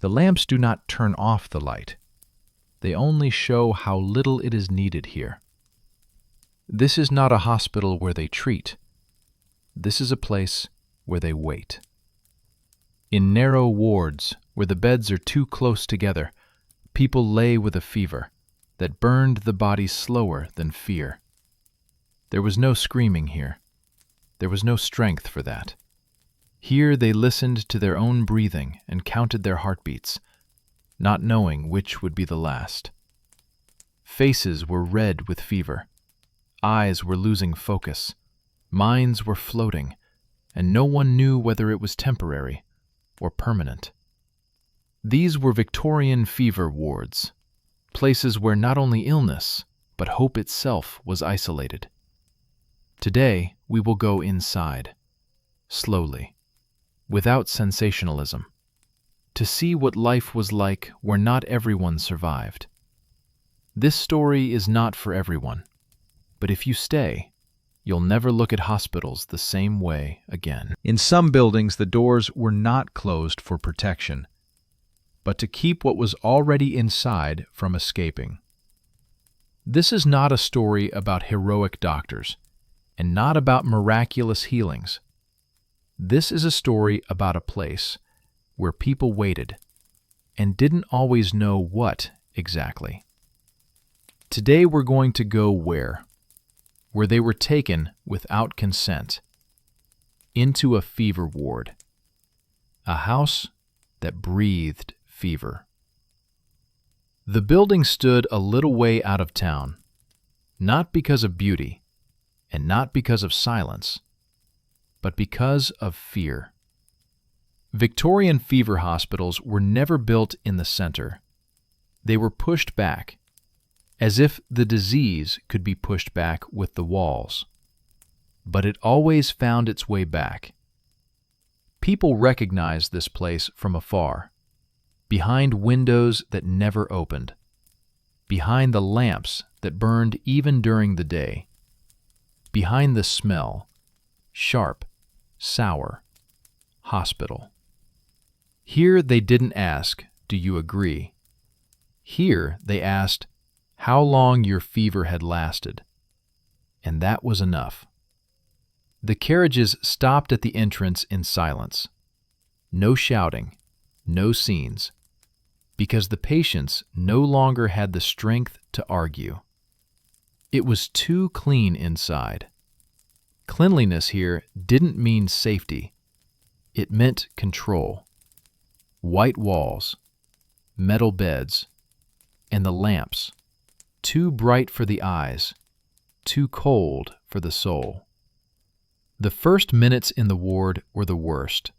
The lamps do not turn off the light. They only show how little it is needed here. This is not a hospital where they treat. This is a place where they wait. In narrow wards, where the beds are too close together, people lay with a fever that burned the body slower than fear. There was no screaming here. There was no strength for that. Here they listened to their own breathing and counted their heartbeats, not knowing which would be the last. Faces were red with fever. Eyes were losing focus. Minds were floating, and no one knew whether it was temporary or permanent. These were Victorian fever wards, places where not only illness, but hope itself was isolated. Today, we will go inside, slowly, without sensationalism, to see what life was like where not everyone survived. This story is not for everyone, but if you stay, you'll never look at hospitals the same way again. In some buildings, the doors were not closed for protection, but to keep what was already inside from escaping. This is not a story about heroic doctors, and not about miraculous healings. This is a story about a place where people waited and didn't always know what exactly. Today we're going to go where they were taken without consent, into a fever ward, a house that breathed fever. The building stood a little way out of town, not because of beauty, and not because of silence, but because of fear. Victorian fever hospitals were never built in the center. They were pushed back, as if the disease could be pushed back with the walls. But it always found its way back. People recognized this place from afar, behind windows that never opened, behind the lamps that burned even during the day, behind the smell, sharp, sour, hospital. Here they didn't ask, "Do you agree?" Here they asked, how long your fever had lasted, and that was enough. The carriages stopped at the entrance in silence. No shouting, no scenes, because the patients no longer had the strength to argue. It was too clean inside. Cleanliness here didn't mean safety. It meant control. White walls, metal beds, and the lamps, too bright for the eyes, too cold for the soul. The first minutes in the ward were the worst,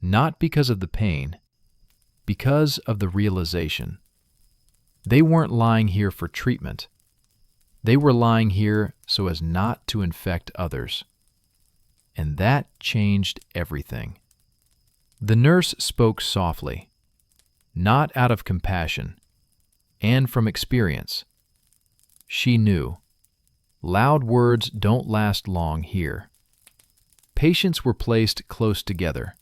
not because of the pain, because of the realization. They weren't lying here for treatment. They were lying here so as not to infect others. And that changed everything. The nurse spoke softly, not out of compassion, and from experience. She knew. Loud words don't last long here. Patients were placed close together,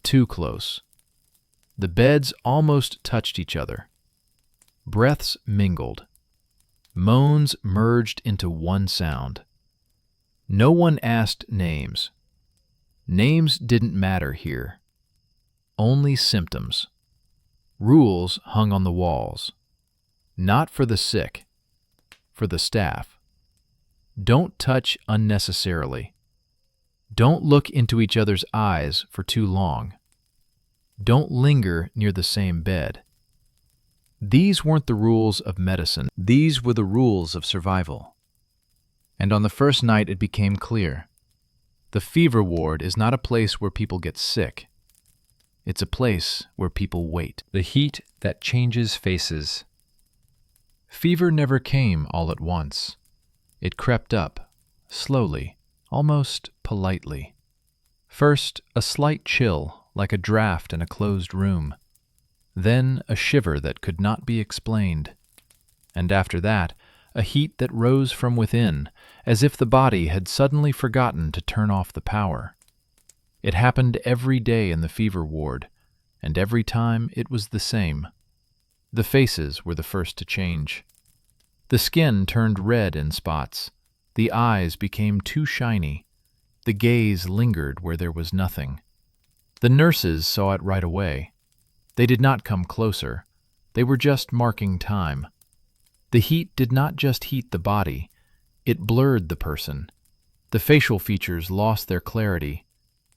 too close. The beds almost touched each other. Breaths mingled. Moans merged into one sound. No one asked names. Names didn't matter here. Only symptoms. Rules hung on the walls. Not for the sick, for the staff. Don't touch unnecessarily. Don't look into each other's eyes for too long. Don't linger near the same bed. These weren't the rules of medicine. These were the rules of survival. And on the first night it became clear. The fever ward is not a place where people get sick. It's a place where people wait. The heat that changes faces. Fever never came all at once. It crept up, slowly, almost politely. First, a slight chill, like a draft in a closed room. Then a shiver that could not be explained. And after that, a heat that rose from within, as if the body had suddenly forgotten to turn off the power. It happened every day in the fever ward, and every time it was the same. The faces were the first to change. The skin turned red in spots. The eyes became too shiny. The gaze lingered where there was nothing. The nurses saw it right away. They did not come closer. They were just marking time. The heat did not just heat the body. It blurred the person. The facial features lost their clarity.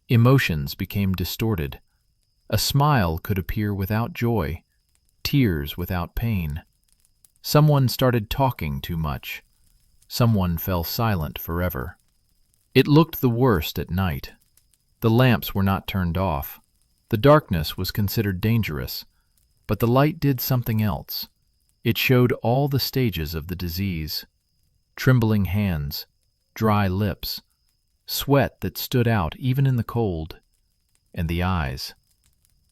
Emotions became distorted. A smile could appear without joy, tears without pain. Someone started talking too much. Someone fell silent forever. It looked the worst at night. The lamps were not turned off. The darkness was considered dangerous, but the light did something else. It showed all the stages of the disease. Trembling hands, dry lips, sweat that stood out even in the cold, and the eyes.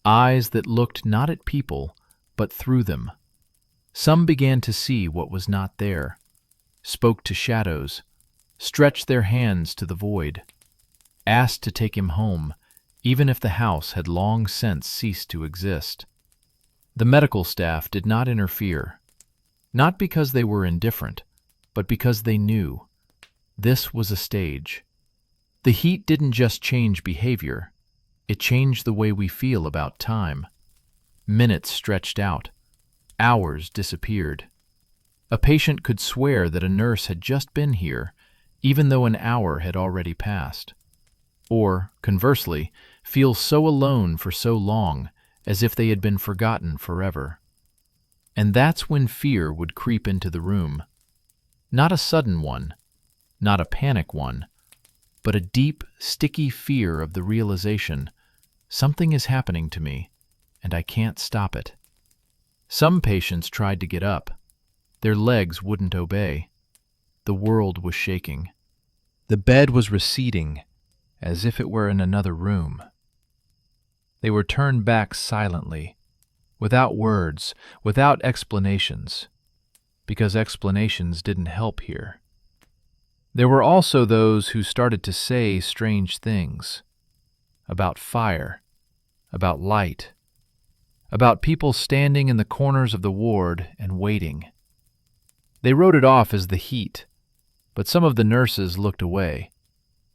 Eyes that looked not at people, but through them. Some began to see what was not there, spoke to shadows, stretched their hands to the void, asked to take him home, even if the house had long since ceased to exist. The medical staff did not interfere, not because they were indifferent, but because they knew. This was a stage. The heat didn't just change behavior, it changed the way we feel about time. Minutes stretched out. Hours disappeared. A patient could swear that a nurse had just been here, even though an hour had already passed. Or, conversely, feel so alone for so long, as if they had been forgotten forever. And that's when fear would creep into the room. Not a sudden one, not a panic one, but a deep, sticky fear of the realization, something is happening to me, and I can't stop it. Some patients tried to get up. Their legs wouldn't obey. The world was shaking. The bed was receding, as if it were in another room. They were turned back silently, without words, without explanations, because explanations didn't help here. There were also those who started to say strange things about fire, about light, about people standing in the corners of the ward and waiting. They wrote it off as the heat, but some of the nurses looked away,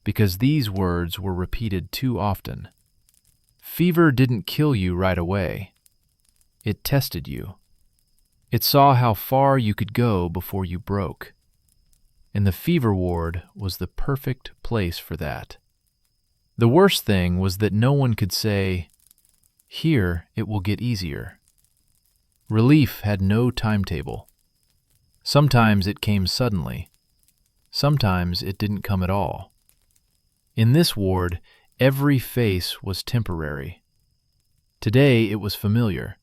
because these words were repeated too often. Fever didn't kill you right away. It tested you. It saw how far you could go before you broke. And the fever ward was the perfect place for that. The worst thing was that no one could say, "Here it will get easier." Relief had no timetable. Sometimes it came suddenly. Sometimes it didn't come at all. In this ward, every face was temporary. Today it was familiar.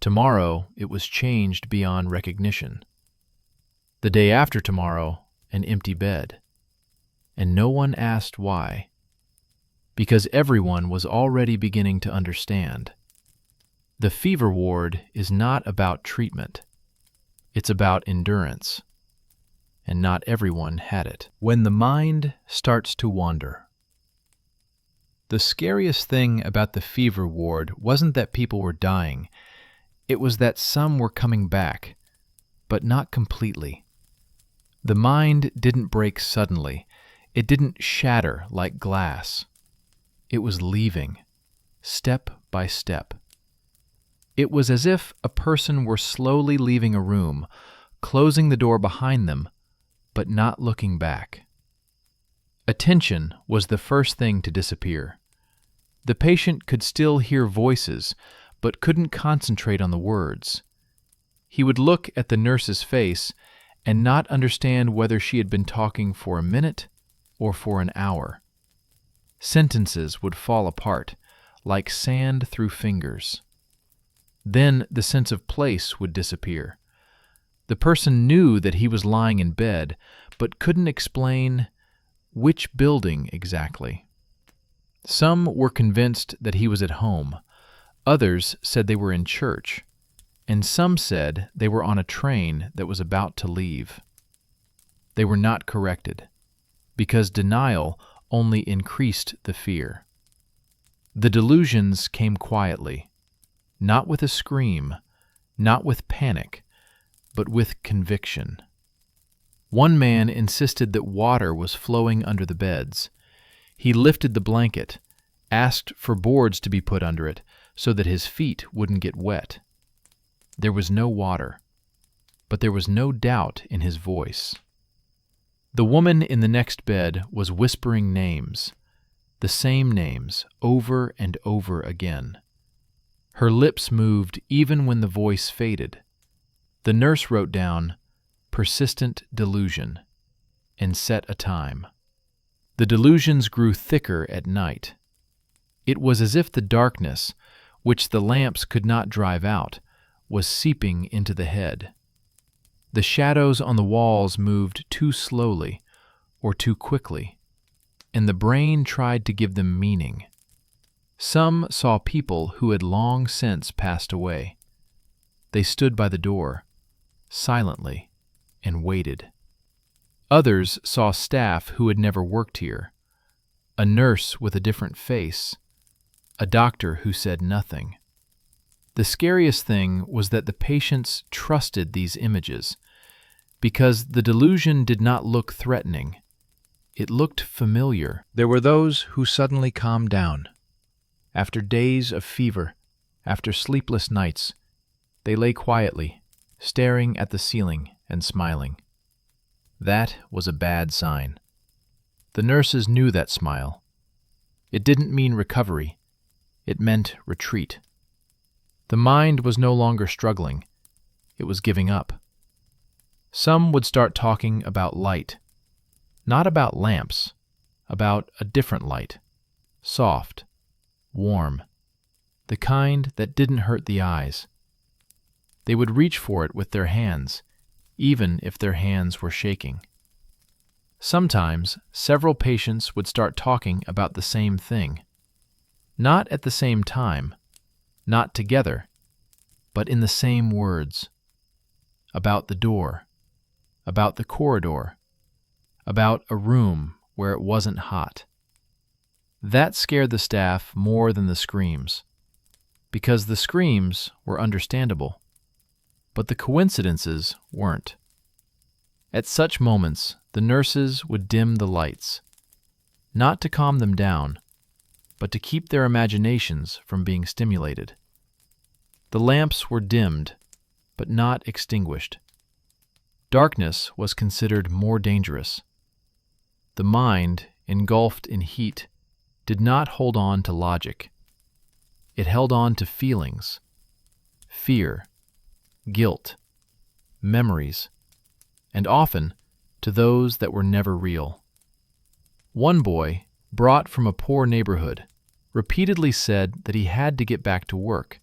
Tomorrow it was changed beyond recognition. The day after tomorrow, an empty bed. And no one asked why. Because everyone was already beginning to understand. The fever ward is not about treatment. It's about endurance. And not everyone had it. When the mind starts to wander. The scariest thing about the fever ward wasn't that people were dying. It was that some were coming back, but not completely. The mind didn't break suddenly. It didn't shatter like glass. It was leaving, step by step. It was as if a person were slowly leaving a room, closing the door behind them, but not looking back. Attention was the first thing to disappear. The patient could still hear voices, but couldn't concentrate on the words. He would look at the nurse's face and not understand whether she had been talking for a minute or for an hour. Sentences would fall apart, like sand through fingers. Then the sense of place would disappear. The person knew that he was lying in bed, but couldn't explain which building exactly. Some were convinced that he was at home. Others said they were in church. And some said they were on a train that was about to leave. They were not corrected, because denial only increased the fear. The delusions came quietly, not with a scream, not with panic, but with conviction. One man insisted that water was flowing under the beds. He lifted the blanket, asked for boards to be put under it so that his feet wouldn't get wet. There was no water, but there was no doubt in his voice. The woman in the next bed was whispering names, the same names over and over again. Her lips moved even when the voice faded. The nurse wrote down, "Persistent delusion," and set a time. The delusions grew thicker at night. It was as if the darkness, which the lamps could not drive out, was seeping into the head. The shadows on the walls moved too slowly or too quickly, and the brain tried to give them meaning. Some saw people who had long since passed away. They stood by the door, silently, and waited. Others saw staff who had never worked here, a nurse with a different face, a doctor who said nothing. The scariest thing was that the patients trusted these images, because the delusion did not look threatening. It looked familiar. There were those who suddenly calmed down. After days of fever, after sleepless nights, they lay quietly, staring at the ceiling and smiling. That was a bad sign. The nurses knew that smile. It didn't mean recovery. It meant retreat. The mind was no longer struggling. It was giving up. Some would start talking about light, not about lamps, about a different light, soft, warm, the kind that didn't hurt the eyes. They would reach for it with their hands, even if their hands were shaking. Sometimes, several patients would start talking about the same thing, not at the same time, not together, but in the same words. About the door, about the corridor, about a room where it wasn't hot. That scared the staff more than the screams, because the screams were understandable, but the coincidences weren't. At such moments, the nurses would dim the lights, not to calm them down, but to keep their imaginations from being stimulated. The lamps were dimmed, but not extinguished. Darkness was considered more dangerous. The mind, engulfed in heat, did not hold on to logic. It held on to feelings, fear, guilt, memories, and often to those that were never real. One boy, brought from a poor neighborhood, repeatedly said that he had to get back to work.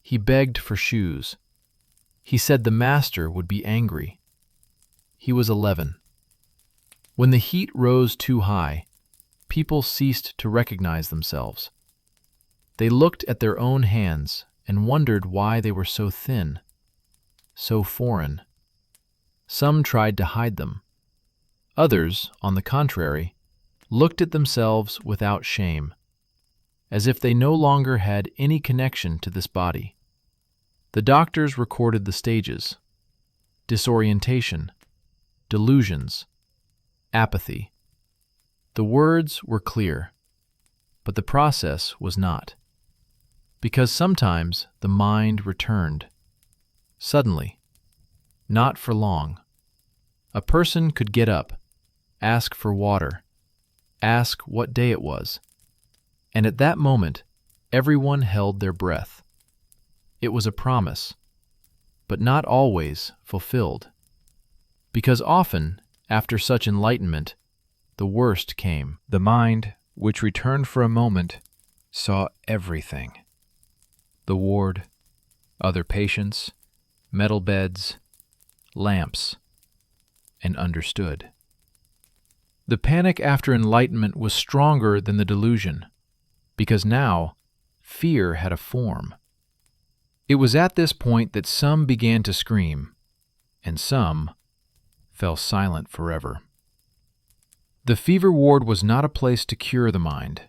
He begged for shoes. He said the master would be angry. He was 11. When the heat rose too high, people ceased to recognize themselves. They looked at their own hands and wondered why they were so thin, so foreign. Some tried to hide them. Others, on the contrary, looked at themselves without shame, as if they no longer had any connection to this body. The doctors recorded the stages: disorientation, delusions, apathy. The words were clear, but the process was not, because sometimes the mind returned. Suddenly, not for long. A person could get up, ask for water, ask what day it was, and at that moment, everyone held their breath. It was a promise, but not always fulfilled, because often, after such enlightenment, the worst came. The mind, which returned for a moment, saw everything: the ward, other patients, metal beds, lamps, and understood. The panic after enlightenment was stronger than the delusion, because now fear had a form. It was at this point that some began to scream, and some fell silent forever. The fever ward was not a place to cure the mind.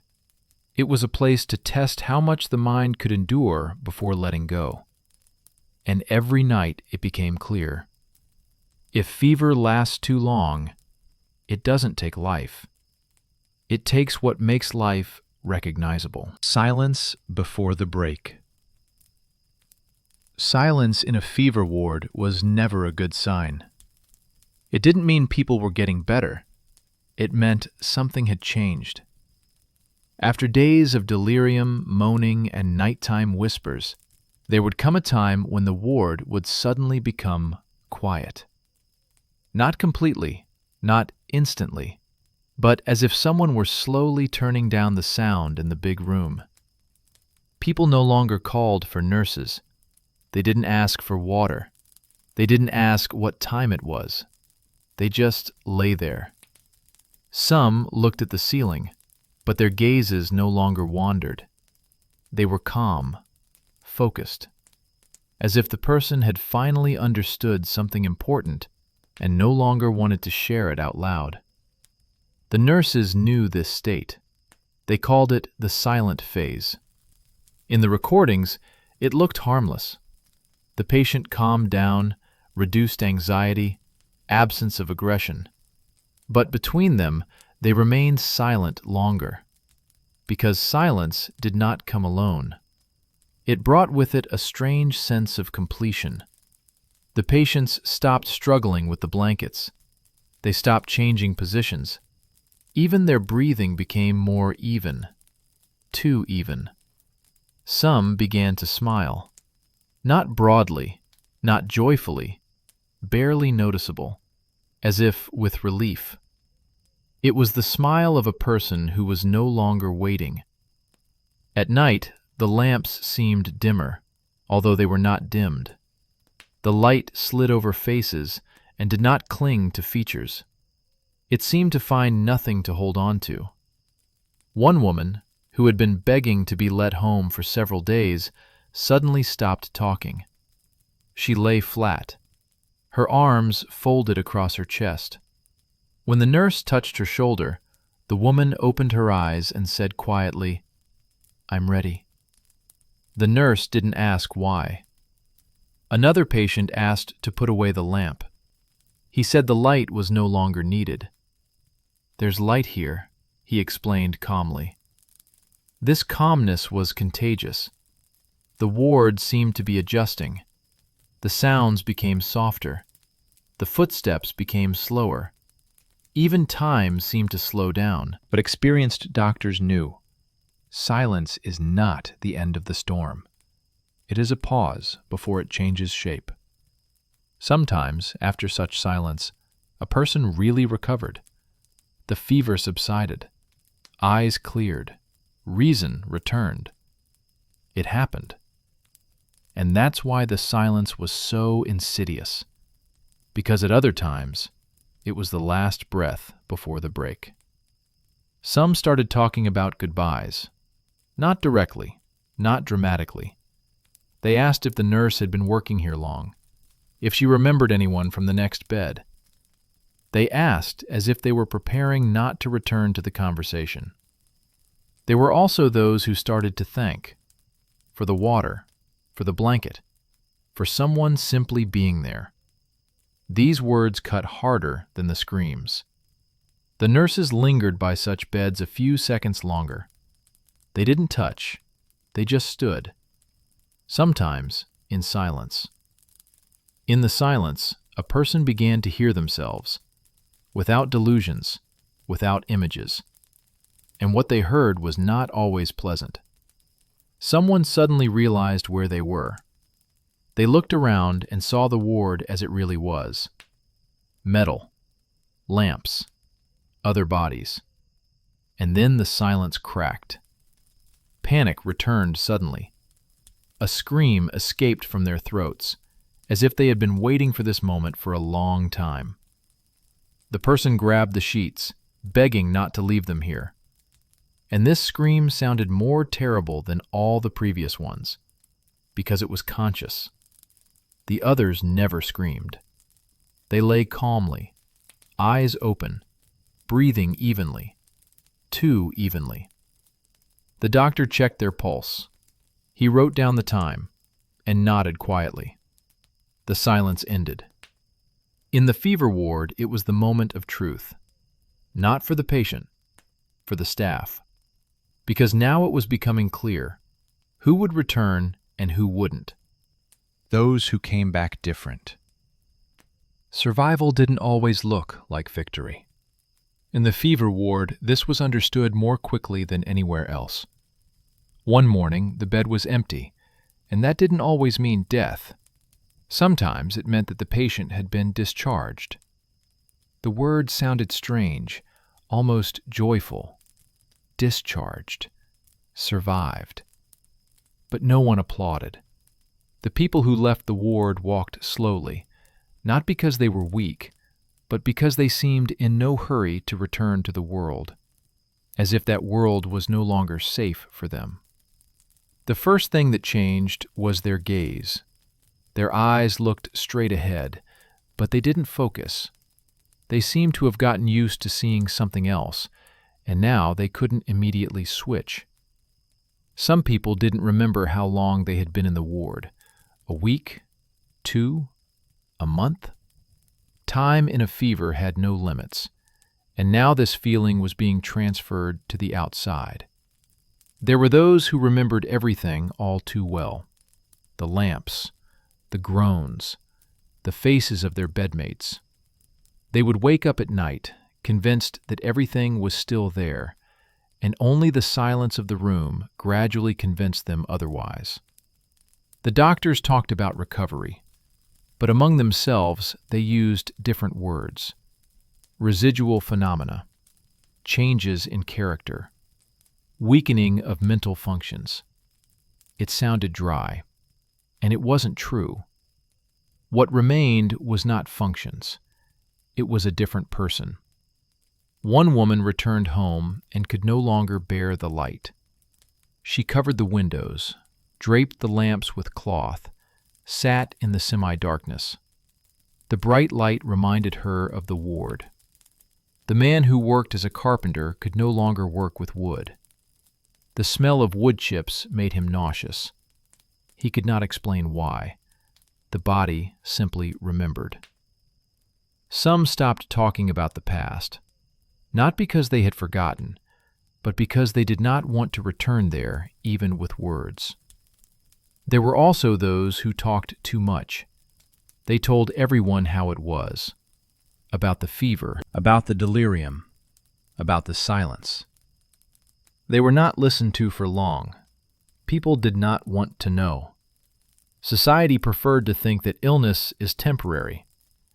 It was a place to test how much the mind could endure before letting go. And every night it became clear. If fever lasts too long, it doesn't take life. It takes what makes life recognizable. Silence before the break. Silence in a fever ward was never a good sign. It didn't mean people were getting better. It meant something had changed. After days of delirium, moaning, and nighttime whispers, there would come a time when the ward would suddenly become quiet. Not completely, not instantly, but as if someone were slowly turning down the sound in the big room. People no longer called for nurses. They didn't ask for water. They didn't ask what time it was. They just lay there. Some looked at the ceiling, but their gazes no longer wandered. They were calm, focused, as if the person had finally understood something important and no longer wanted to share it out loud. The nurses knew this state. They called it the silent phase. In the recordings, it looked harmless. The patient calmed down, reduced anxiety, absence of aggression. But between them, they remained silent longer. Because silence did not come alone. It brought with it a strange sense of completion. The patients stopped struggling with the blankets. They stopped changing positions. Even their breathing became more even. Too even. Some began to smile. Not broadly, not joyfully, barely noticeable, as if with relief. It was the smile of a person who was no longer waiting. At night, the lamps seemed dimmer, although they were not dimmed. The light slid over faces and did not cling to features. It seemed to find nothing to hold on to. One woman, who had been begging to be let home for several days, suddenly stopped talking. She lay flat, her arms folded across her chest. When the nurse touched her shoulder, the woman opened her eyes and said quietly, "I'm ready." The nurse didn't ask why. Another patient asked to put away the lamp. He said the light was no longer needed. "There's light here," he explained calmly. This calmness was contagious. The ward seemed to be adjusting. The sounds became softer. The footsteps became slower. Even time seemed to slow down. But experienced doctors knew. Silence is not the end of the storm. It is a pause before it changes shape. Sometimes, after such silence, a person really recovered. The fever subsided. Eyes cleared. Reason returned. It happened. And that's why the silence was so insidious. Because at other times, it was the last breath before the break. Some started talking about goodbyes. Not directly, not dramatically. They asked if the nurse had been working here long, if she remembered anyone from the next bed. They asked as if they were preparing not to return to the conversation. There were also those who started to thank, for the water, for the blanket, for someone simply being there. These words cut harder than the screams. The nurses lingered by such beds a few seconds longer. They didn't touch, they just stood, sometimes in silence. In the silence, a person began to hear themselves, without delusions, without images. And what they heard was not always pleasant. Someone suddenly realized where they were. They looked around and saw the ward as it really was. Metal, lamps, other bodies. And then the silence cracked. Panic returned suddenly. A scream escaped from their throats, as if they had been waiting for this moment for a long time. The person grabbed the sheets, begging not to leave them here. And this scream sounded more terrible than all the previous ones, because it was conscious. The others never screamed. They lay calmly, eyes open, breathing evenly, too evenly. The doctor checked their pulse. He wrote down the time and nodded quietly. The silence ended. In the fever ward, it was the moment of truth. Not for the patient, for the staff. Because now it was becoming clear who would return and who wouldn't. Those who came back different. Survival didn't always look like victory. In the fever ward, this was understood more quickly than anywhere else. One morning, the bed was empty, and that didn't always mean death. Sometimes it meant that the patient had been discharged. The word sounded strange, almost joyful. Discharged. Survived. But no one applauded. The people who left the ward walked slowly, not because they were weak, but because they seemed in no hurry to return to the world, as if that world was no longer safe for them. The first thing that changed was their gaze. Their eyes looked straight ahead, but they didn't focus. They seemed to have gotten used to seeing something else, and now they couldn't immediately switch. Some people didn't remember how long they had been in the ward. A week? 2? A month? Time in a fever had no limits, and now this feeling was being transferred to the outside. There were those who remembered everything all too well. The lamps, the groans, the faces of their bedmates. They would wake up at night, convinced that everything was still there, and only the silence of the room gradually convinced them otherwise. The doctors talked about recovery, but among themselves they used different words. Residual phenomena, changes in character, weakening of mental functions. It sounded dry, and it wasn't true. What remained was not functions. It was a different person. One woman returned home and could no longer bear the light. She covered the windows, draped the lamps with cloth, sat in the semi-darkness. The bright light reminded her of the ward. The man who worked as a carpenter could no longer work with wood. The smell of wood chips made him nauseous. He could not explain why. The body simply remembered. Some stopped talking about the past, not because they had forgotten, but because they did not want to return there, even with words. There were also those who talked too much. They told everyone how it was, about the fever, about the delirium, about the silence. They were not listened to for long. People did not want to know. Society preferred to think that illness is temporary,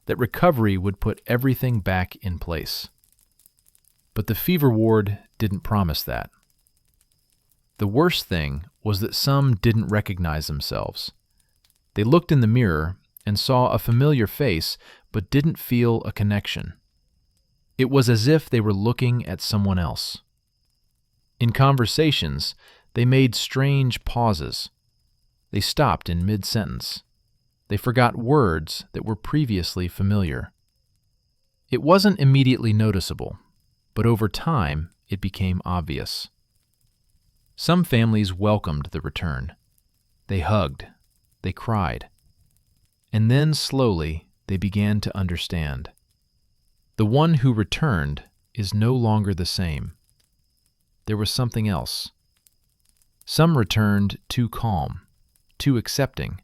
that recovery would put everything back in place. But the fever ward didn't promise that. The worst thing was that some didn't recognize themselves. They looked in the mirror and saw a familiar face, but didn't feel a connection. It was as if they were looking at someone else. In conversations, they made strange pauses. They stopped in mid-sentence. They forgot words that were previously familiar. It wasn't immediately noticeable, but over time it became obvious. Some families welcomed the return. They hugged. They cried. And then, slowly, they began to understand. The one who returned is no longer the same. There was something else. Some returned too calm, too accepting.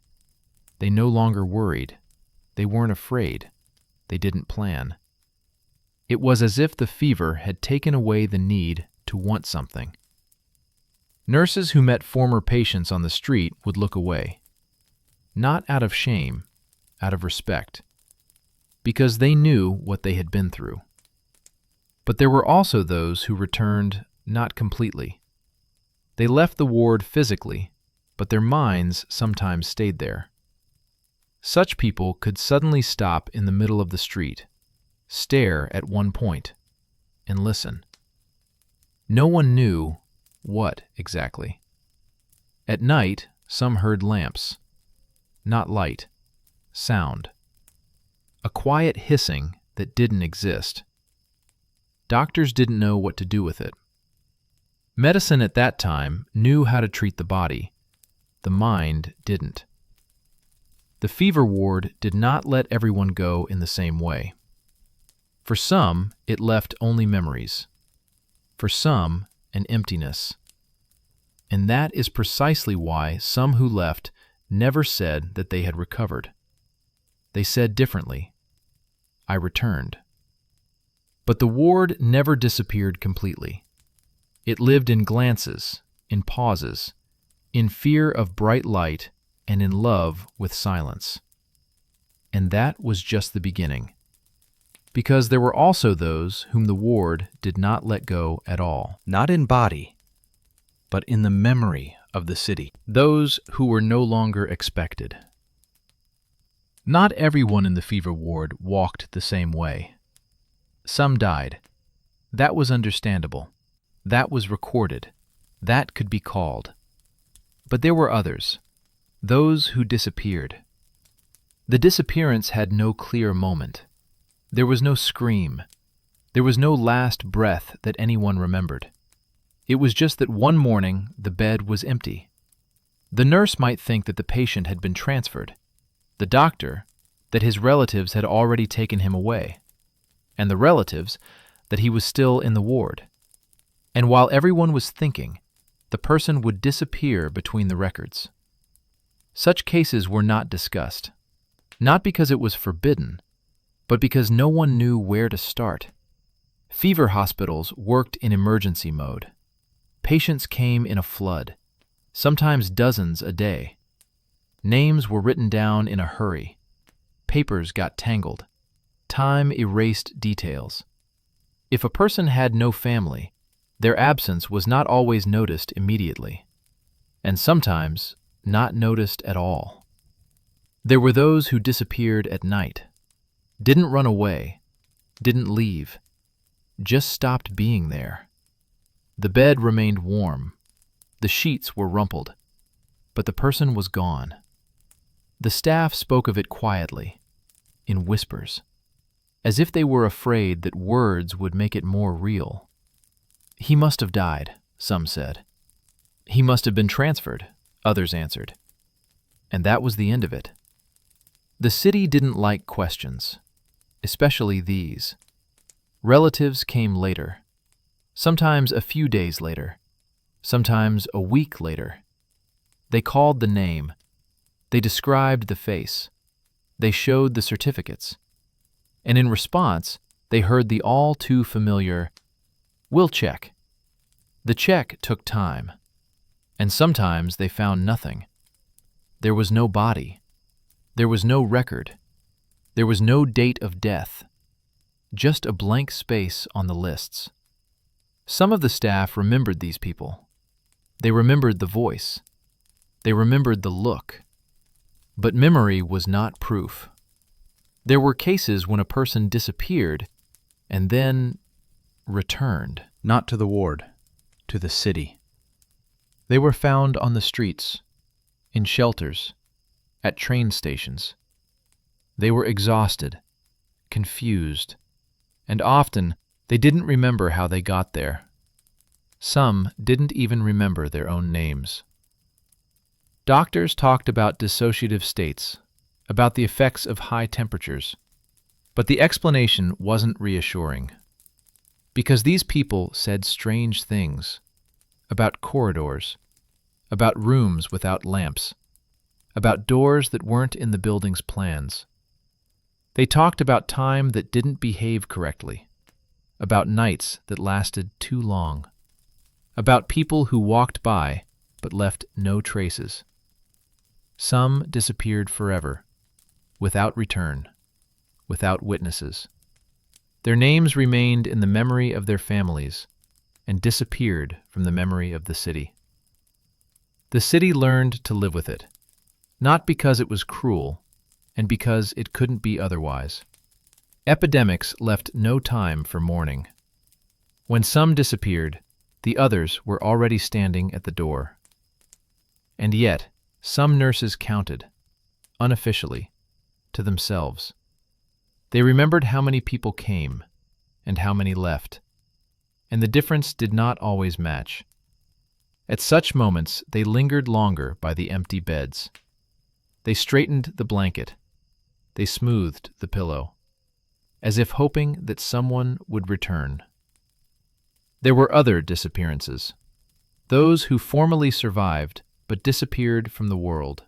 They no longer worried. They weren't afraid. They didn't plan. It was as if the fever had taken away the need to want something. Nurses who met former patients on the street would look away. Not out of shame, out of respect, because they knew what they had been through. But there were also those who returned not completely. They left the ward physically, but their minds sometimes stayed there. Such people could suddenly stop in the middle of the street, stare at one point, and listen. No one knew what exactly. At night, some heard lamps. Not light. Sound. A quiet hissing that didn't exist. Doctors didn't know what to do with it. Medicine at that time knew how to treat the body. The mind didn't. The fever ward did not let everyone go in the same way. For some, it left only memories. For some, an emptiness. And that is precisely why some who left never said that they had recovered. They said differently, "I returned." But the ward never disappeared completely. It lived in glances, in pauses, in fear of bright light, and in love with silence. And that was just the beginning. Because there were also those whom the ward did not let go at all. Not in body, but in the memory of the city. Those who were no longer expected. Not everyone in the fever ward walked the same way. Some died. That was understandable. That was recorded. That could be called. But there were others. Those who disappeared. The disappearance had no clear moment. There was no scream. There was no last breath that anyone remembered. It was just that one morning the bed was empty. The nurse might think that the patient had been transferred. The doctor, that his relatives had already taken him away. And the relatives, that he was still in the ward. And while everyone was thinking, the person would disappear between the records. Such cases were not discussed, not because it was forbidden, but because no one knew where to start. Fever hospitals worked in emergency mode. Patients came in a flood, sometimes dozens a day. Names were written down in a hurry. Papers got tangled. Time erased details. If a person had no family, their absence was not always noticed immediately, and sometimes not noticed at all. There were those who disappeared at night, didn't run away, didn't leave, just stopped being there. The bed remained warm, the sheets were rumpled, but the person was gone. The staff spoke of it quietly, in whispers, as if they were afraid that words would make it more real. "He must have died," some said. "He must have been transferred," others answered. And that was the end of it. The city didn't like questions, especially these. Relatives came later, sometimes a few days later, sometimes a week later. They called the name. They described the face. They showed the certificates. And in response, they heard the all too familiar, "We'll check." The check took time, and sometimes they found nothing. There was no body. There was no record. There was no date of death. Just a blank space on the lists. Some of the staff remembered these people. They remembered the voice. They remembered the look. But memory was not proof. There were cases when a person disappeared and then returned. Not to the ward, to the city. They were found on the streets, in shelters, at train stations. They were exhausted, confused, and often they didn't remember how they got there. Some didn't even remember their own names. Doctors talked about dissociative states, about the effects of high temperatures, but the explanation wasn't reassuring. Because these people said strange things about corridors, about rooms without lamps, about doors that weren't in the building's plans. They talked about time that didn't behave correctly, about nights that lasted too long, about people who walked by but left no traces. Some disappeared forever, without return, without witnesses. Their names remained in the memory of their families and disappeared from the memory of the city. The city learned to live with it, not because it was cruel, and because it couldn't be otherwise. Epidemics left no time for mourning. When some disappeared, the others were already standing at the door. And yet, some nurses counted, unofficially, to themselves. They remembered how many people came and how many left, and the difference did not always match. At such moments, they lingered longer by the empty beds. They straightened the blanket. They smoothed the pillow, as if hoping that someone would return. There were other disappearances, those who formally survived but disappeared from the world.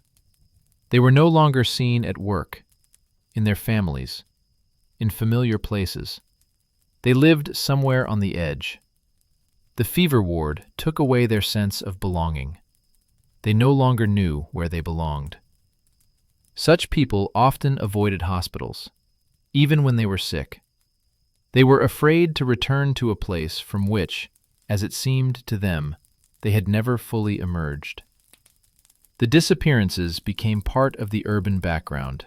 They were no longer seen at work, in their families, in familiar places. They lived somewhere on the edge. The fever ward took away their sense of belonging. They no longer knew where they belonged. Such people often avoided hospitals, even when they were sick. They were afraid to return to a place from which, as it seemed to them, they had never fully emerged. The disappearances became part of the urban background.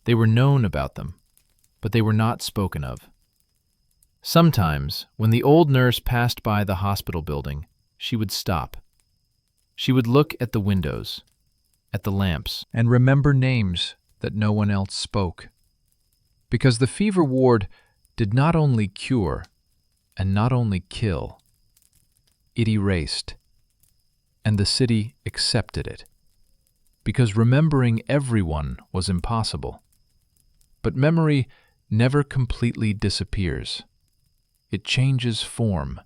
They were known about them, but they were not spoken of. Sometimes, when the old nurse passed by the hospital building, she would stop. She would look at the windows, at the lamps, and remember names that no one else spoke. Because the fever ward did not only cure and not only kill, it erased, and the city accepted it. Because remembering everyone was impossible. But memory never completely disappears. It changes form.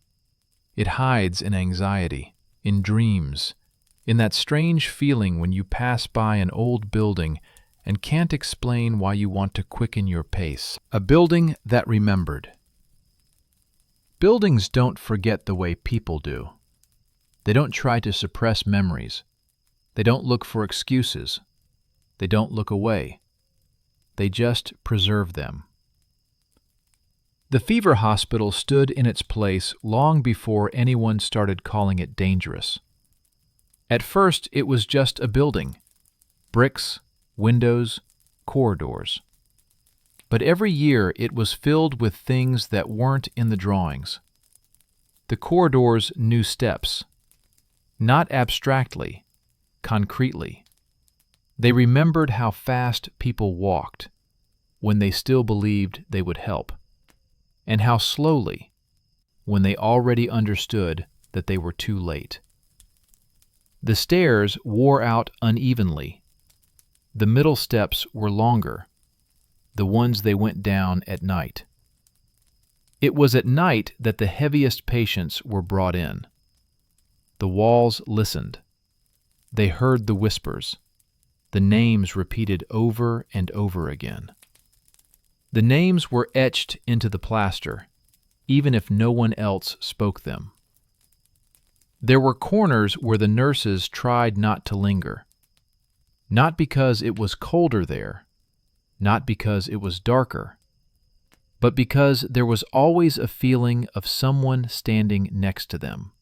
It hides in anxiety, in dreams, in that strange feeling when you pass by an old building and can't explain why you want to quicken your pace. A building that remembered. Buildings don't forget the way people do. They don't try to suppress memories. They don't look for excuses. They don't look away. They just preserve them. The fever hospital stood in its place long before anyone started calling it dangerous. At first, it was just a building. Bricks, windows, corridors. But every year it was filled with things that weren't in the drawings. The corridors knew steps. Not abstractly, concretely. They remembered how fast people walked when they still believed they would help, and how slowly when they already understood that they were too late. The stairs wore out unevenly. The middle steps were longer, the ones they went down at night. It was at night that the heaviest patients were brought in. The walls listened. They heard the whispers, the names repeated over and over again. The names were etched into the plaster, even if no one else spoke them. There were corners where the nurses tried not to linger, not because it was colder there, not because it was darker, but because there was always a feeling of someone standing next to them.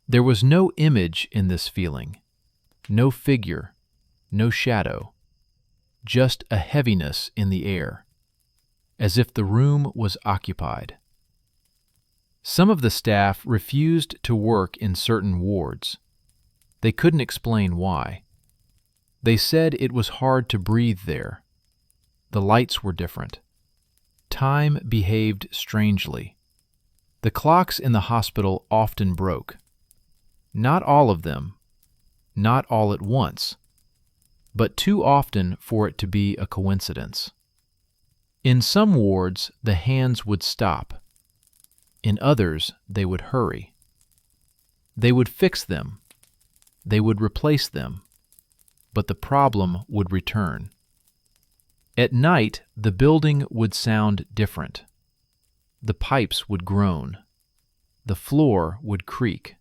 There was no image in this feeling, no figure, no shadow, just a heaviness in the air, as if the room was occupied. Some of the staff refused to work in certain wards. They couldn't explain why. They said it was hard to breathe there. The lights were different. Time behaved strangely. The clocks in the hospital often broke. Not all of them, not all at once, but too often for it to be a coincidence. In some wards, the hands would stop. In others, they would hurry. They would fix them. They would replace them. But the problem would return. At night, the building would sound different. The pipes would groan. The floor would creak.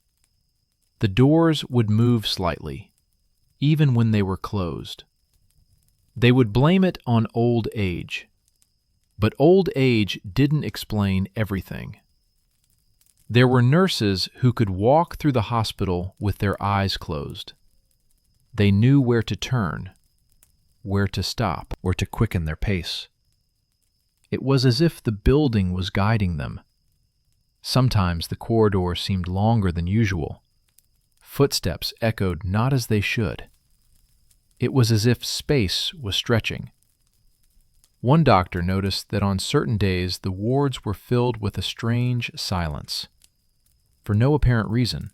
The doors would move slightly, even when they were closed. They would blame it on old age. But old age didn't explain everything. There were nurses who could walk through the hospital with their eyes closed. They knew where to turn, where to stop, or to quicken their pace. It was as if the building was guiding them. Sometimes the corridor seemed longer than usual. Footsteps echoed not as they should. It was as if space was stretching. One doctor noticed that on certain days the wards were filled with a strange silence. For no apparent reason.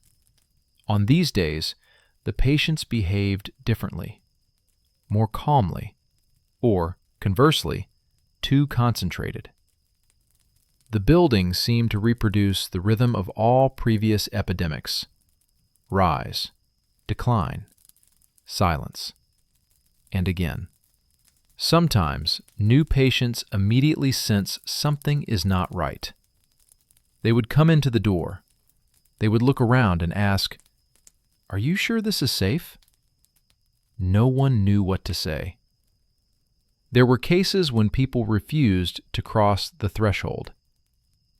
On these days, the patients behaved differently, more calmly, or, conversely, too concentrated. The building seemed to reproduce the rhythm of all previous epidemics: rise, decline, silence, and again. Sometimes, new patients immediately sense something is not right. They would come into the door. They would look around and ask, "Are you sure this is safe?" No one knew what to say. There were cases when people refused to cross the threshold.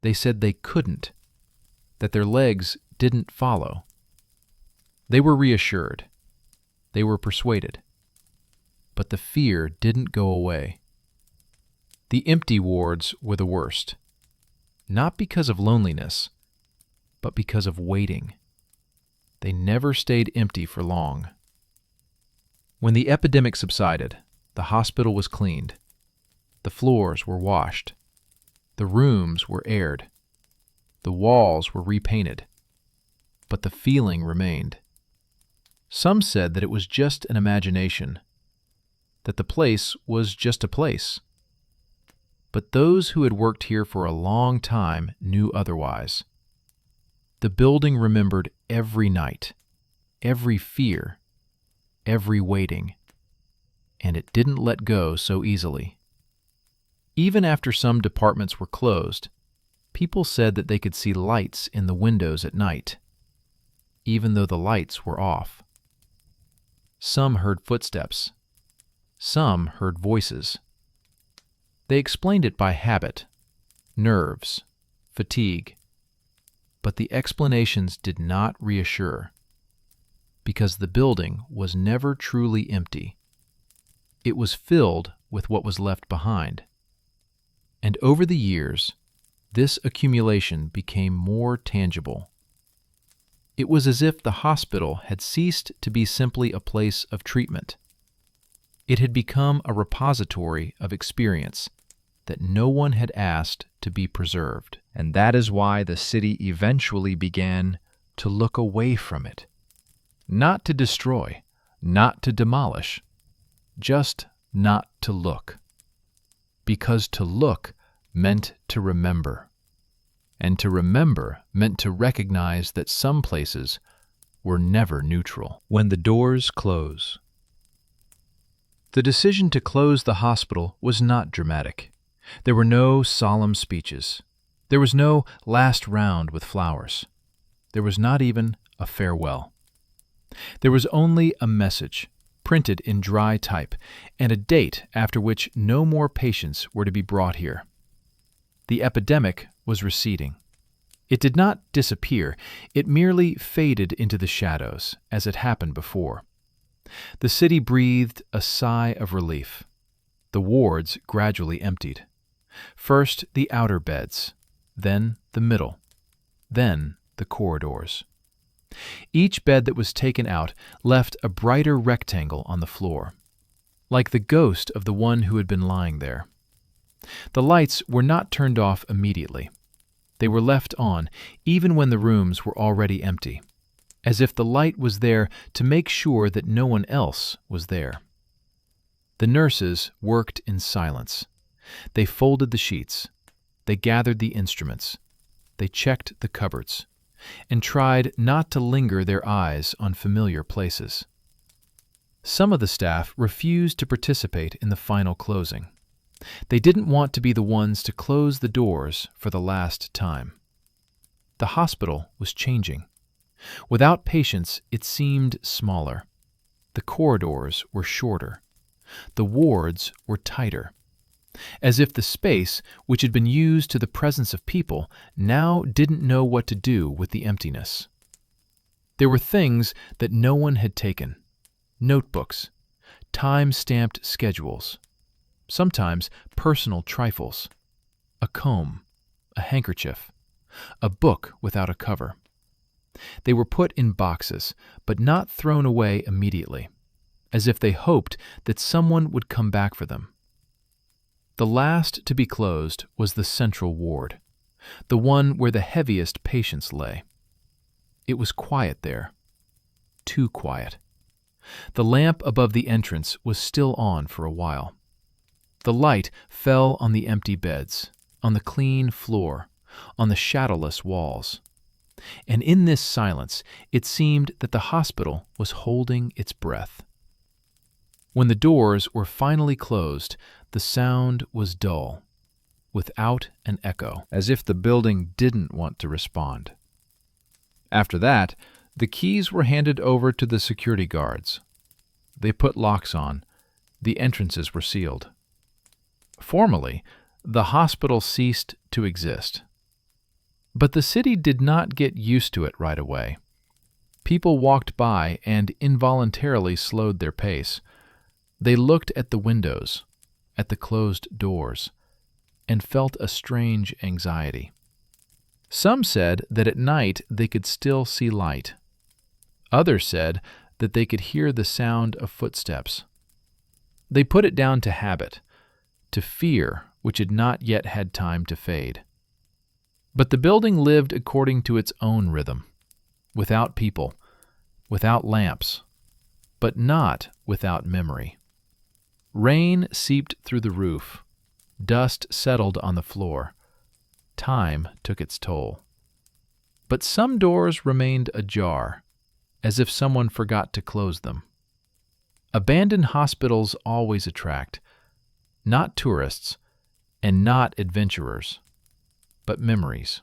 They said they couldn't, that their legs didn't follow. They were reassured. They were persuaded. But the fear didn't go away. The empty wards were the worst, not because of loneliness, but because of waiting. They never stayed empty for long. When the epidemic subsided, the hospital was cleaned. The floors were washed. The rooms were aired. The walls were repainted. But the feeling remained. Some said that it was just an imagination, that the place was just a place. But those who had worked here for a long time knew otherwise. The building remembered every night, every fear, every waiting, and it didn't let go so easily. Even after some departments were closed, people said that they could see lights in the windows at night, even though the lights were off. Some heard footsteps. Some heard voices. They explained it by habit, nerves, fatigue. But the explanations did not reassure, because the building was never truly empty. It was filled with what was left behind. And over the years, this accumulation became more tangible. It was as if the hospital had ceased to be simply a place of treatment. It had become a repository of experience that no one had asked to be preserved. And that is why the city eventually began to look away from it. Not to destroy, not to demolish, just not to look. Because to look meant to remember. And to remember meant to recognize that some places were never neutral. When the doors close. The decision to close the hospital was not dramatic. There were no solemn speeches. There was no last round with flowers. There was not even a farewell. There was only a message, printed in dry type, and a date after which no more patients were to be brought here. The epidemic was receding. It did not disappear. It merely faded into the shadows, as it happened before. The city breathed a sigh of relief. The wards gradually emptied. First the outer beds, then the middle, then the corridors. Each bed that was taken out left a brighter rectangle on the floor, like the ghost of the one who had been lying there. The lights were not turned off immediately. They were left on, even when the rooms were already empty, as if the light was there to make sure that no one else was there. The nurses worked in silence. They folded the sheets. They gathered the instruments. They checked the cupboards, and tried not to linger their eyes on familiar places. Some of the staff refused to participate in the final closing. They didn't want to be the ones to close the doors for the last time. The hospital was changing. Without patients, it seemed smaller. The corridors were shorter. The wards were tighter. As if the space, which had been used to the presence of people, now didn't know what to do with the emptiness. There were things that no one had taken: notebooks, time-stamped schedules, sometimes personal trifles, a comb, a handkerchief, a book without a cover. They were put in boxes, but not thrown away immediately, as if they hoped that someone would come back for them. The last to be closed was the central ward, the one where the heaviest patients lay. It was quiet there, too quiet. The lamp above the entrance was still on for a while. The light fell on the empty beds, on the clean floor, on the shadowless walls. And in this silence, it seemed that the hospital was holding its breath. When the doors were finally closed, the sound was dull, without an echo, as if the building didn't want to respond. After that, the keys were handed over to the security guards. They put locks on. The entrances were sealed. Formally, the hospital ceased to exist. But the city did not get used to it right away. People walked by and involuntarily slowed their pace. They looked at the windows, at the closed doors, and felt a strange anxiety. Some said that at night they could still see light. Others said that they could hear the sound of footsteps. They put it down to habit, to fear which had not yet had time to fade. But the building lived according to its own rhythm, without people, without lamps, but not without memory. Rain seeped through the roof. Dust settled on the floor. Time took its toll. But some doors remained ajar, as if someone forgot to close them. Abandoned hospitals always attract, not tourists and not adventurers, but memories.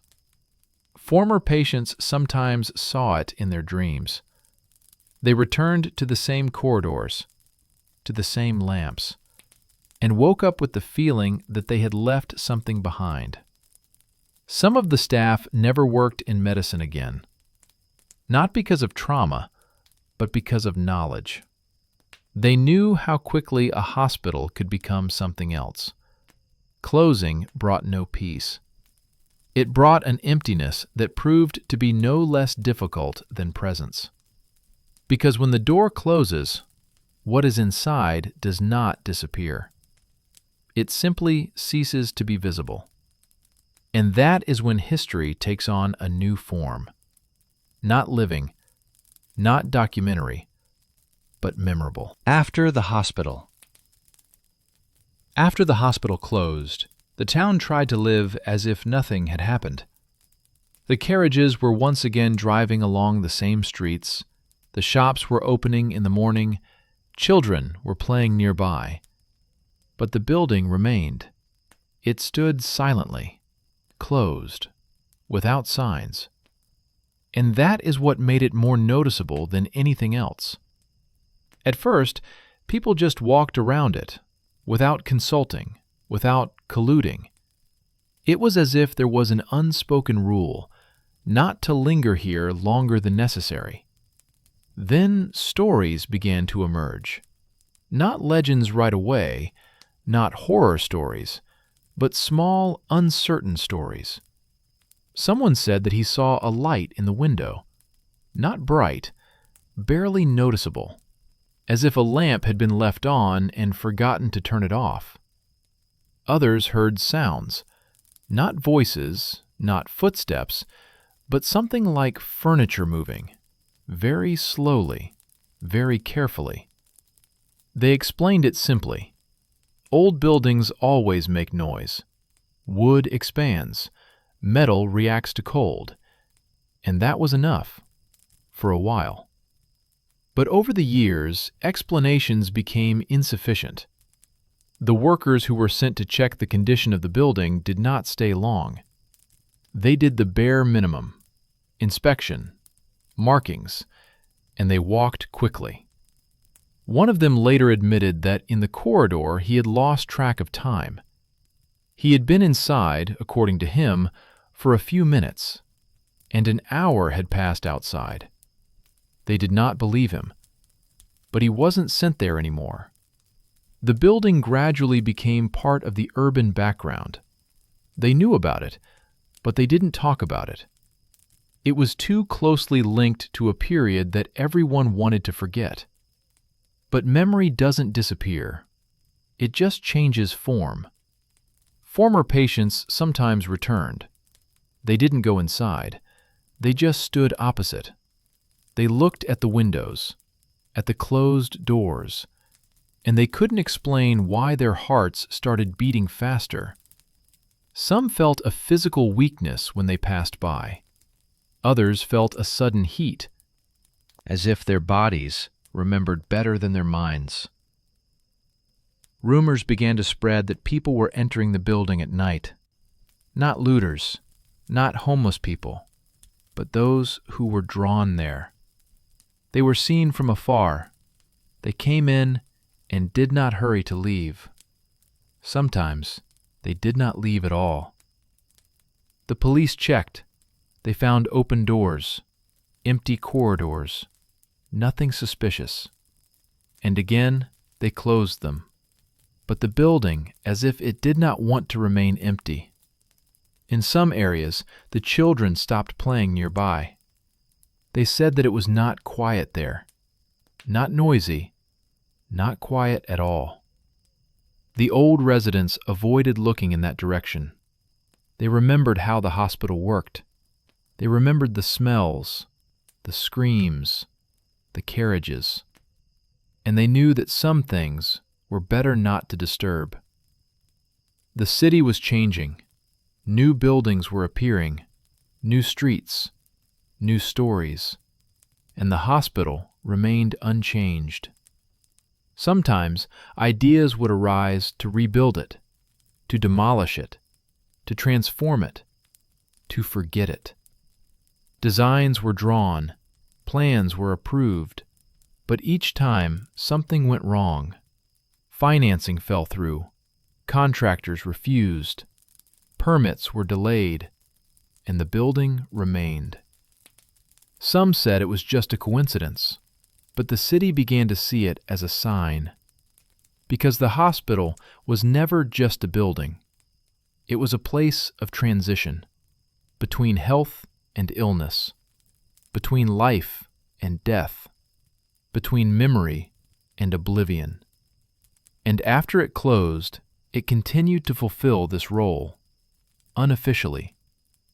Former patients sometimes saw it in their dreams. They returned to the same corridors, to the same lamps, and woke up with the feeling that they had left something behind. Some of the staff never worked in medicine again, not because of trauma, but because of knowledge. They knew how quickly a hospital could become something else. Closing brought no peace. It brought an emptiness that proved to be no less difficult than presence. Because when the door closes, what is inside does not disappear. It simply ceases to be visible. And that is when history takes on a new form. Not living, not documentary, but memorable. After the hospital. After the hospital closed, the town tried to live as if nothing had happened. The carriages were once again driving along the same streets, the shops were opening in the morning, children were playing nearby. But the building remained. It stood silently, closed, without signs. And that is what made it more noticeable than anything else. At first, people just walked around it, without consulting, without colluding. It was as if there was an unspoken rule, not to linger here longer than necessary. Then stories began to emerge. Not legends right away, not horror stories, but small, uncertain stories. Someone said that he saw a light in the window, not bright, barely noticeable, as if a lamp had been left on and forgotten to turn it off. Others heard sounds, not voices, not footsteps, but something like furniture moving, very slowly, very carefully. They explained it simply. Old buildings always make noise. Wood expands. Metal reacts to cold. And that was enough, for a while. But over the years, explanations became insufficient. The workers who were sent to check the condition of the building did not stay long. They did the bare minimum: inspection, markings, and they walked quickly. One of them later admitted that in the corridor he had lost track of time. He had been inside, according to him, for a few minutes, and an hour had passed outside. They did not believe him, but he wasn't sent there anymore. The building gradually became part of the urban background. They knew about it, but they didn't talk about it. It was too closely linked to a period that everyone wanted to forget. But memory doesn't disappear. It just changes form. Former patients sometimes returned. They didn't go inside. They just stood opposite. They looked at the windows, at the closed doors, and they couldn't explain why their hearts started beating faster. Some felt a physical weakness when they passed by. Others felt a sudden heat, as if their bodies remembered better than their minds. Rumors began to spread that people were entering the building at night. Not looters, not homeless people, but those who were drawn there. They were seen from afar. They came in and did not hurry to leave. Sometimes they did not leave at all. The police checked. They found open doors, empty corridors, nothing suspicious. And again, they closed them. But the building, as if it did not want to remain empty. In some areas, the children stopped playing nearby. They said that it was not quiet there, not noisy, not quiet at all. The old residents avoided looking in that direction. They remembered how the hospital worked. They remembered the smells, the screams, the carriages. And they knew that some things were better not to disturb. The city was changing. New buildings were appearing, new streets, new stories, and the hospital remained unchanged. Sometimes ideas would arise to rebuild it, to demolish it, to transform it, to forget it. Designs were drawn, plans were approved, but each time something went wrong. Financing fell through, contractors refused, permits were delayed, and the building remained. Some said it was just a coincidence, but the city began to see it as a sign. Because the hospital was never just a building. It was a place of transition, between health and illness, between life and death, between memory and oblivion. And after it closed, it continued to fulfill this role, unofficially,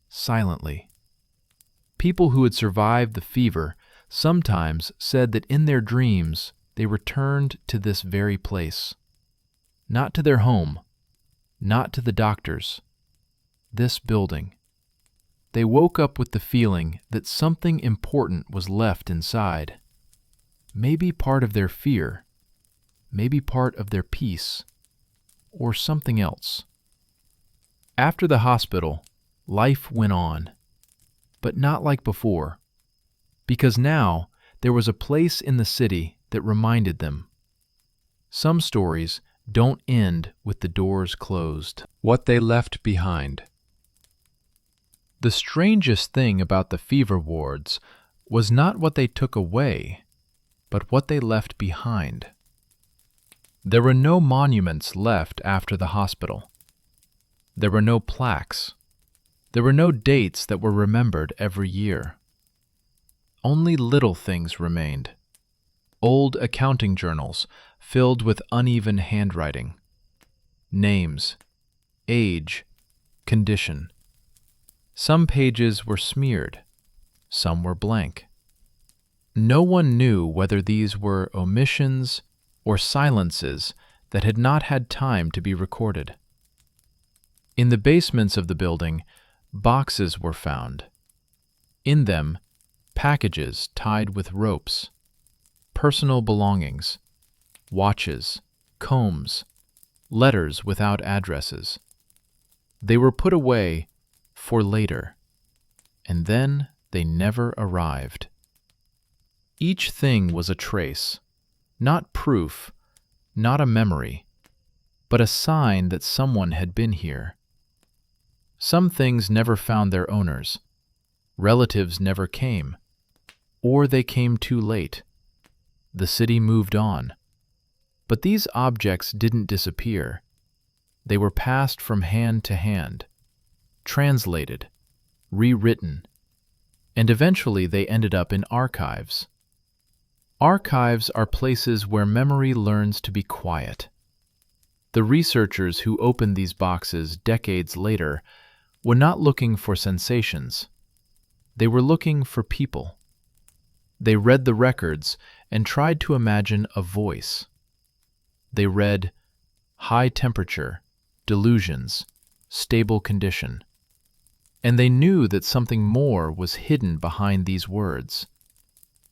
silently. People who had survived the fever sometimes said that in their dreams they returned to this very place. Not to their home, not to the doctors, this building. They woke up with the feeling that something important was left inside. Maybe part of their fear, maybe part of their peace, or something else. After the hospital, life went on, but not like before, because now there was a place in the city that reminded them. Some stories don't end with the doors closed. What they left behind. The strangest thing about the fever wards was not what they took away, but what they left behind. There were no monuments left after the hospital. There were no plaques. There were no dates that were remembered every year. Only little things remained. Old accounting journals filled with uneven handwriting. Names, age, condition. Some pages were smeared. Some were blank. No one knew whether these were omissions or silences that had not had time to be recorded. In the basements of the building, boxes were found. In them, packages tied with ropes, personal belongings, watches, combs, letters without addresses. They were put away for later, and then they never arrived. Each thing was a trace, not proof, not a memory, but a sign that someone had been here. Some things never found their owners. Relatives never came, or they came too late. The city moved on. But these objects didn't disappear. They were passed from hand to hand, translated, rewritten, and eventually they ended up in archives. Archives are places where memory learns to be quiet. The researchers who opened these boxes decades later were not looking for sensations. They were looking for people. They read the records and tried to imagine a voice. They read high temperature, delusions, stable condition. And they knew that something more was hidden behind these words.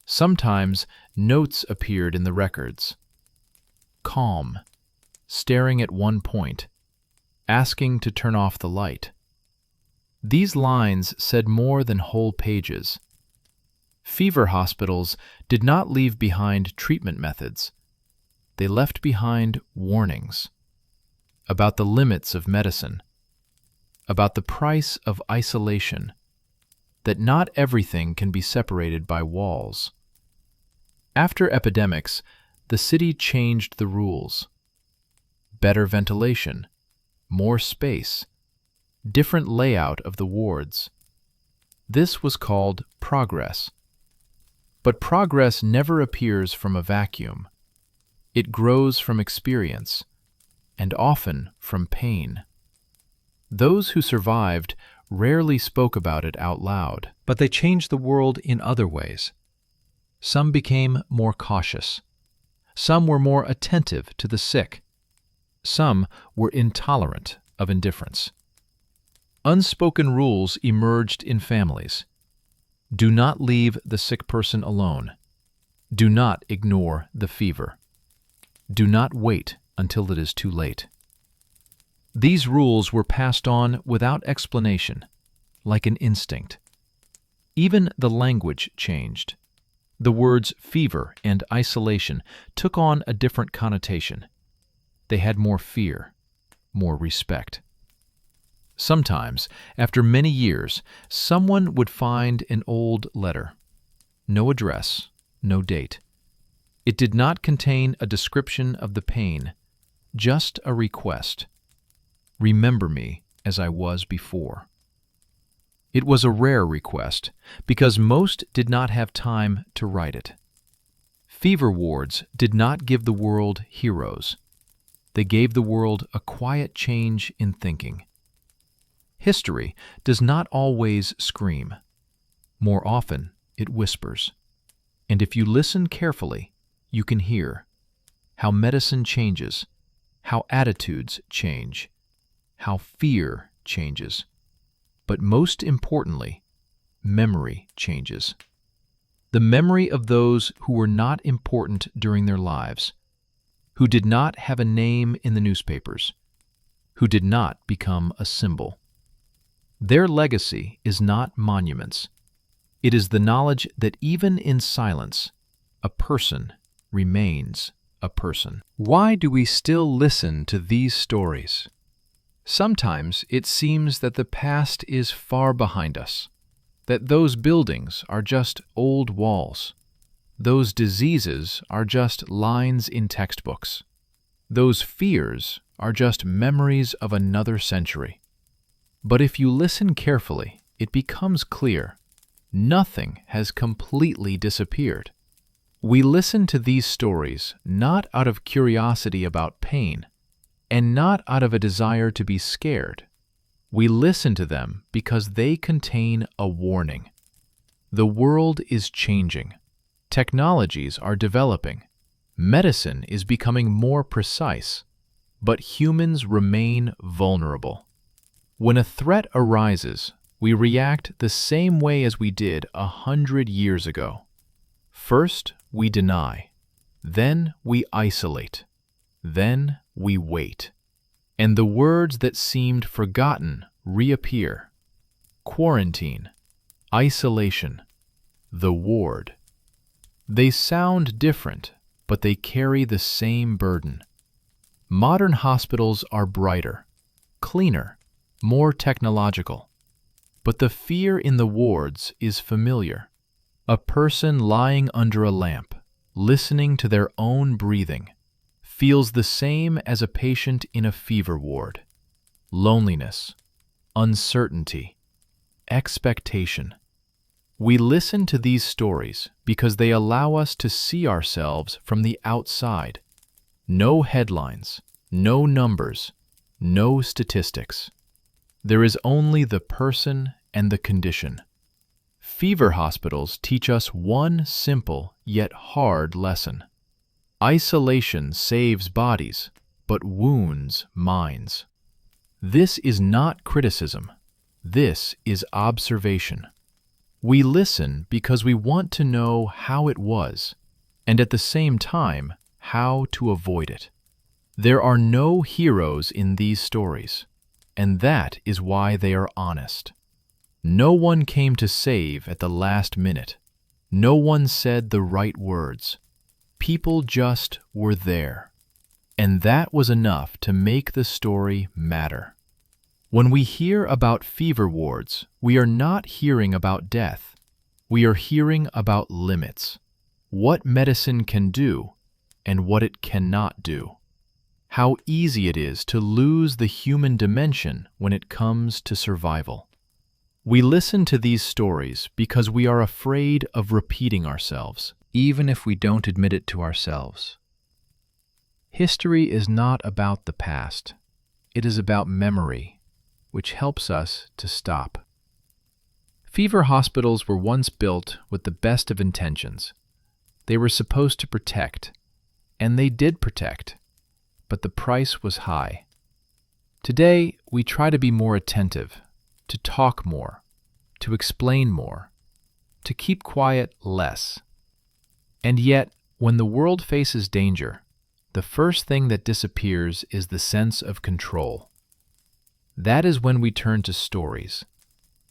Sometimes notes appeared in the records. Calm, staring at one point, asking to turn off the light. These lines said more than whole pages. Fever hospitals did not leave behind treatment methods. They left behind warnings about the limits of medicine, about the price of isolation, that not everything can be separated by walls. After epidemics, the city changed the rules. Better ventilation, more space, different layout of the wards. This was called progress. But progress never appears from a vacuum. It grows from experience, and often from pain. Those who survived rarely spoke about it out loud, but they changed the world in other ways. Some became more cautious. Some were more attentive to the sick. Some were intolerant of indifference. Unspoken rules emerged in families. Do not leave the sick person alone. Do not ignore the fever. Do not wait until it is too late. These rules were passed on without explanation, like an instinct. Even the language changed. The words fever and isolation took on a different connotation. They had more fear, more respect. Sometimes, after many years, someone would find an old letter. No address, no date. It did not contain a description of the pain, just a request. Remember me as I was before. It was a rare request because most did not have time to write it. Fever wards did not give the world heroes. They gave the world a quiet change in thinking. History does not always scream. More often, it whispers. And if you listen carefully, you can hear how medicine changes, how attitudes change, how fear changes. But most importantly, memory changes. The memory of those who were not important during their lives, who did not have a name in the newspapers, who did not become a symbol. Their legacy is not monuments. It is the knowledge that even in silence, a person remains a person. Why do we still listen to these stories? Sometimes it seems that the past is far behind us, that those buildings are just old walls, those diseases are just lines in textbooks, those fears are just memories of another century. But if you listen carefully, it becomes clear nothing has completely disappeared. We listen to these stories not out of curiosity about pain, and not out of a desire to be scared. We listen to them because they contain a warning. The world is changing. Technologies are developing. Medicine is becoming more precise. But humans remain vulnerable. When a threat arises, we react the same way as we did 100 years ago. First, we deny. Then we isolate. Then we wait. And the words that seemed forgotten reappear. Quarantine, isolation, the ward. They sound different, but they carry the same burden. Modern hospitals are brighter, cleaner, more technological. But the fear in the wards is familiar. A person lying under a lamp, listening to their own breathing, feels the same as a patient in a fever ward. Loneliness, uncertainty, expectation. We listen to these stories because they allow us to see ourselves from the outside. No headlines, no numbers, no statistics. There is only the person and the condition. Fever hospitals teach us one simple yet hard lesson. Isolation saves bodies, but wounds minds. This is not criticism. This is observation. We listen because we want to know how it was, and at the same time, how to avoid it. There are no heroes in these stories, and that is why they are honest. No one came to save at the last minute. No one said the right words. People just were there. And that was enough to make the story matter. When we hear about fever wards, we are not hearing about death. We are hearing about limits. What medicine can do and what it cannot do. How easy it is to lose the human dimension when it comes to survival. We listen to these stories because we are afraid of repeating ourselves, even if we don't admit it to ourselves. History is not about the past. It is about memory, which helps us to stop. Fever hospitals were once built with the best of intentions. They were supposed to protect, and they did protect, but the price was high. Today, we try to be more attentive, to talk more, to explain more, to keep quiet less. And yet, when the world faces danger, the first thing that disappears is the sense of control. That is when we turn to stories,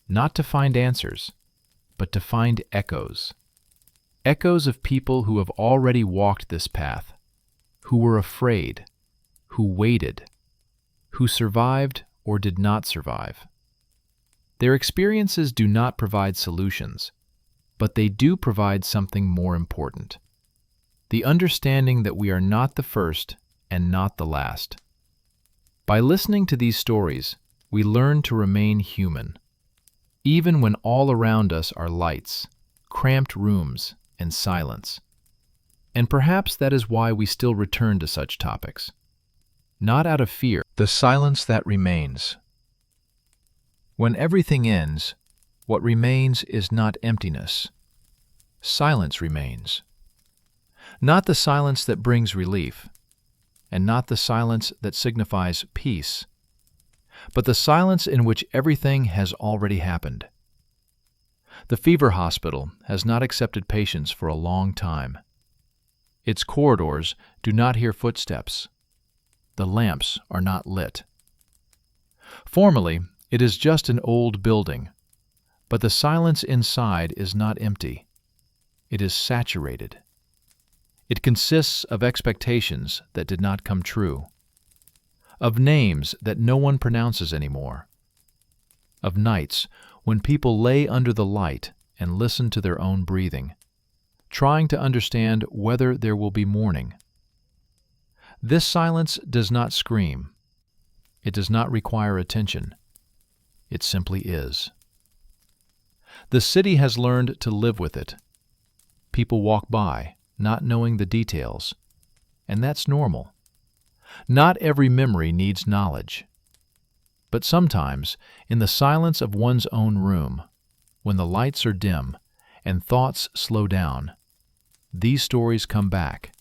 not to find answers, but to find echoes. Echoes of people who have already walked this path, who were afraid, who waited, who survived or did not survive. Their experiences do not provide solutions, but they do provide something more important. The understanding that we are not the first and not the last. By listening to these stories, we learn to remain human, even when all around us are lights, cramped rooms, and silence. And perhaps that is why we still return to such topics. Not out of fear, the silence that remains. When everything ends, what remains is not emptiness. Silence remains. Not the silence that brings relief, and not the silence that signifies peace, but the silence in which everything has already happened. The fever hospital has not accepted patients for a long time. Its corridors do not hear footsteps. The lamps are not lit. Formally, it is just an old building, but the silence inside is not empty. It is saturated. It consists of expectations that did not come true, of names that no one pronounces anymore, of nights when people lay under the light and listen to their own breathing, trying to understand whether there will be morning. This silence does not scream. It does not require attention. It simply is. The city has learned to live with it. People walk by, not knowing the details, and that's normal. Not every memory needs knowledge. But sometimes, in the silence of one's own room, when the lights are dim and thoughts slow down, these stories come back,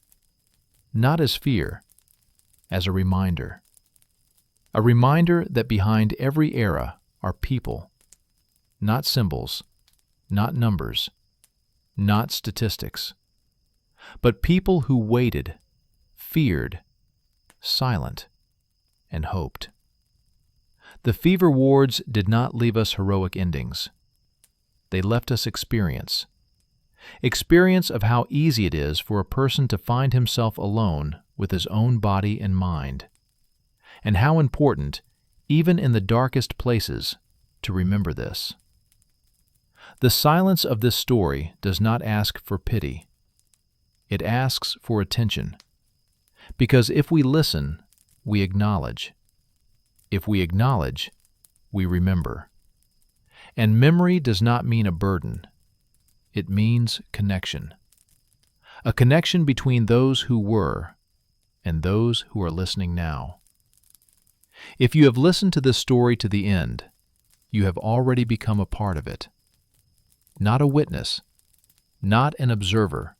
not as fear, as a reminder. A reminder that behind every era are people, not symbols, not numbers, not statistics, but people who waited, feared, silent, and hoped. The fever wards did not leave us heroic endings. They left us experience. Experience of how easy it is for a person to find himself alone with his own body and mind, and how important, even in the darkest places, to remember this. The silence of this story does not ask for pity. It asks for attention. Because if we listen, we acknowledge. If we acknowledge, we remember. And memory does not mean a burden. It means connection. A connection between those who were and those who are listening now. If you have listened to this story to the end, you have already become a part of it. not a witness, not an observer,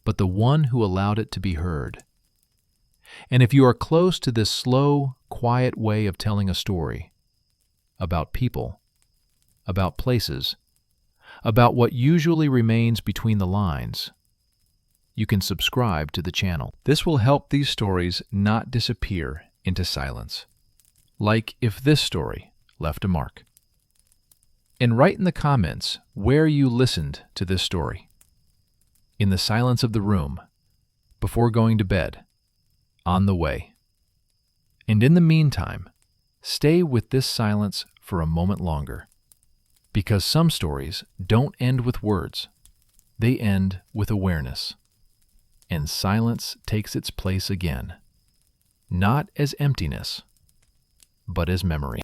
but the one who allowed it to be heard. And if you are close to this slow, quiet way of telling a story about people, about places, about what usually remains between the lines, you can subscribe to the channel. This will help these stories not disappear into silence, like if this story left a mark. And write in the comments where you listened to this story. In the silence of the room, before going to bed, on the way. And in the meantime, stay with this silence for a moment longer, because some stories don't end with words. They end with awareness. And silence takes its place again, not as emptiness, but as memory.